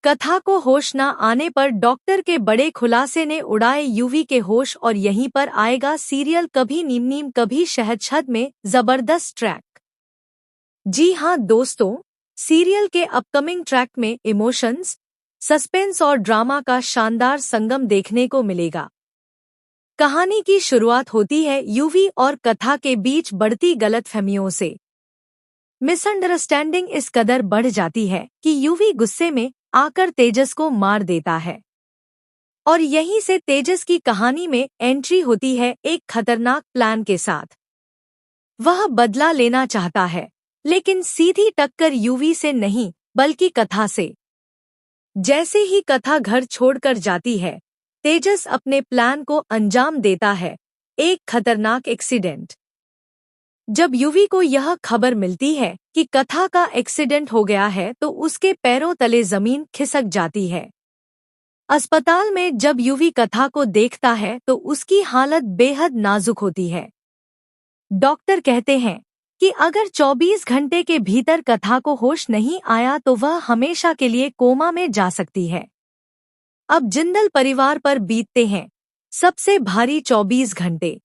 कथा को होश न आने पर डॉक्टर के बड़े खुलासे ने उड़ाए यूवी के होश और यहीं पर आएगा सीरियल कभी नीम नीम कभी शहद शहद में जबरदस्त ट्रैक। जी हाँ दोस्तों, सीरियल के अपकमिंग ट्रैक में इमोशंस, सस्पेंस और ड्रामा का शानदार संगम देखने को मिलेगा। कहानी की शुरुआत होती है यूवी और कथा के बीच बढ़ती गलतफहमियों से। मिसअंडरस्टैंडिंग इस कदर बढ़ जाती है कि यूवी गुस्से में आकर तेजस को मार देता है और यहीं से तेजस की कहानी में एंट्री होती है एक खतरनाक प्लान के साथ। वह बदला लेना चाहता है, लेकिन सीधी टक्कर यूवी से नहीं बल्कि कथा से। जैसे ही कथा घर छोड़कर जाती है, तेजस अपने प्लान को अंजाम देता है, एक खतरनाक एक्सीडेंट। जब यूवी को यह खबर मिलती है कि कथा का एक्सीडेंट हो गया है तो उसके पैरों तले जमीन खिसक जाती है। अस्पताल में जब यूवी कथा को देखता है तो उसकी हालत बेहद नाजुक होती है। डॉक्टर कहते हैं कि अगर 24 घंटे के भीतर कथा को होश नहीं आया तो वह हमेशा के लिए कोमा में जा सकती है। अब जिंदल परिवार पर बीतते हैं सबसे भारी 24 घंटे।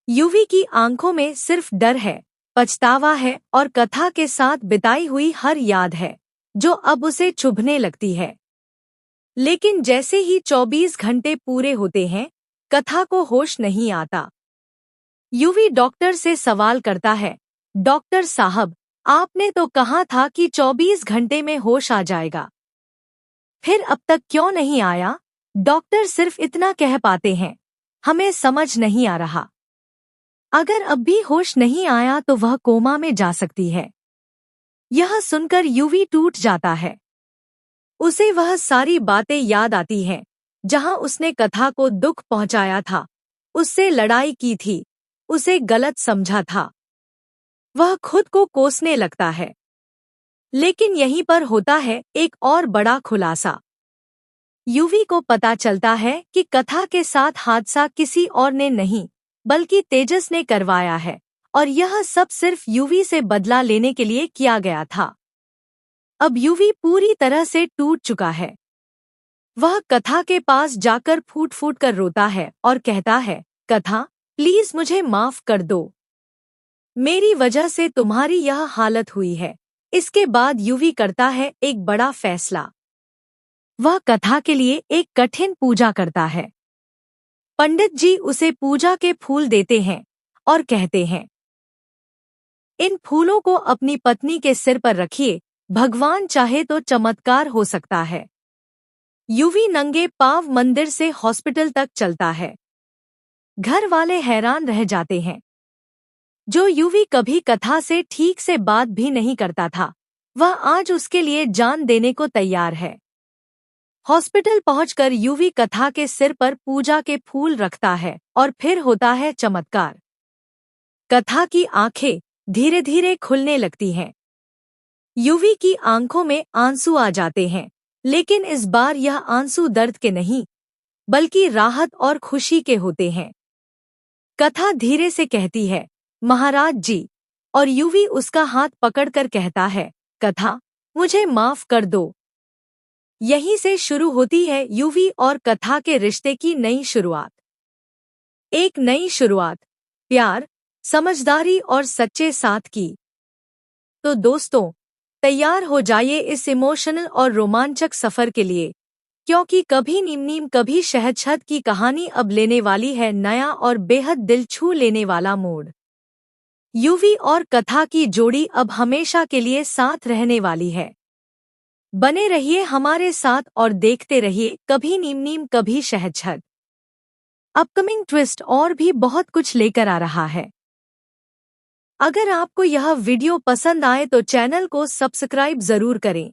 यूवी की आंखों में सिर्फ डर है, पछतावा है और कथा के साथ बिताई हुई हर याद है जो अब उसे चुभने लगती है। लेकिन जैसे ही 24 घंटे पूरे होते हैं, कथा को होश नहीं आता। यूवी डॉक्टर से सवाल करता है, डॉक्टर साहब, आपने तो कहा था कि 24 घंटे में होश आ जाएगा, फिर अब तक क्यों नहीं आया? डॉक्टर सिर्फ इतना कह पाते हैं, हमें समझ नहीं आ रहा। अगर अब भी होश नहीं आया तो वह कोमा में जा सकती है। यह सुनकर यूवी टूट जाता है। उसे वह सारी बातें याद आती हैं जहां उसने कथा को दुख पहुंचाया था, उससे लड़ाई की थी, उसे गलत समझा था। वह खुद को कोसने लगता है। लेकिन यहीं पर होता है एक और बड़ा खुलासा। यूवी को पता चलता है कि कथा के साथ हादसा किसी और ने नहीं बल्कि तेजस ने करवाया है और यह सब सिर्फ यूवी से बदला लेने के लिए किया गया था। अब यूवी पूरी तरह से टूट चुका है। वह कथा के पास जाकर फूट फूट कर रोता है और कहता है, कथा, प्लीज मुझे माफ कर दो। मेरी वजह से तुम्हारी यह हालत हुई है। इसके बाद यूवी करता है एक बड़ा फैसला। वह कथा के लिए एक कठिन पूजा करता है। पंडित जी उसे पूजा के फूल देते हैं और कहते हैं, इन फूलों को अपनी पत्नी के सिर पर रखिए, भगवान चाहे तो चमत्कार हो सकता है। यूवी नंगे पांव मंदिर से हॉस्पिटल तक चलता है। घर वाले हैरान रह जाते हैं। जो यूवी कभी कथा से ठीक से बात भी नहीं करता था, वह आज उसके लिए जान देने को तैयार है। हॉस्पिटल पहुंचकर यूवी कथा के सिर पर पूजा के फूल रखता है और फिर होता है चमत्कार। कथा की आंखें धीरे धीरे खुलने लगती हैं। यूवी की आंखों में आंसू आ जाते हैं, लेकिन इस बार यह आंसू दर्द के नहीं बल्कि राहत और खुशी के होते हैं। कथा धीरे से कहती है, महाराज जी, और यूवी उसका हाथ पकड़कर कहता है, कथा, मुझे माफ कर दो। यहीं से शुरू होती है यूवी और कथा के रिश्ते की नई शुरुआत। एक नई शुरुआत, प्यार, समझदारी और सच्चे साथ की। तो दोस्तों, तैयार हो जाइए इस इमोशनल और रोमांचक सफर के लिए, क्योंकि कभी नीम नीम कभी शहद शहद की कहानी अब लेने वाली है नया और बेहद दिल छू लेने वाला मोड़। यूवी और कथा की जोड़ी अब हमेशा के लिए साथ रहने वाली है। बने रहिए हमारे साथ और देखते रहिए कभी नीम नीम कभी शहद शहद। अपकमिंग ट्विस्ट और भी बहुत कुछ लेकर आ रहा है। अगर आपको यह वीडियो पसंद आए तो चैनल को सब्सक्राइब जरूर करें।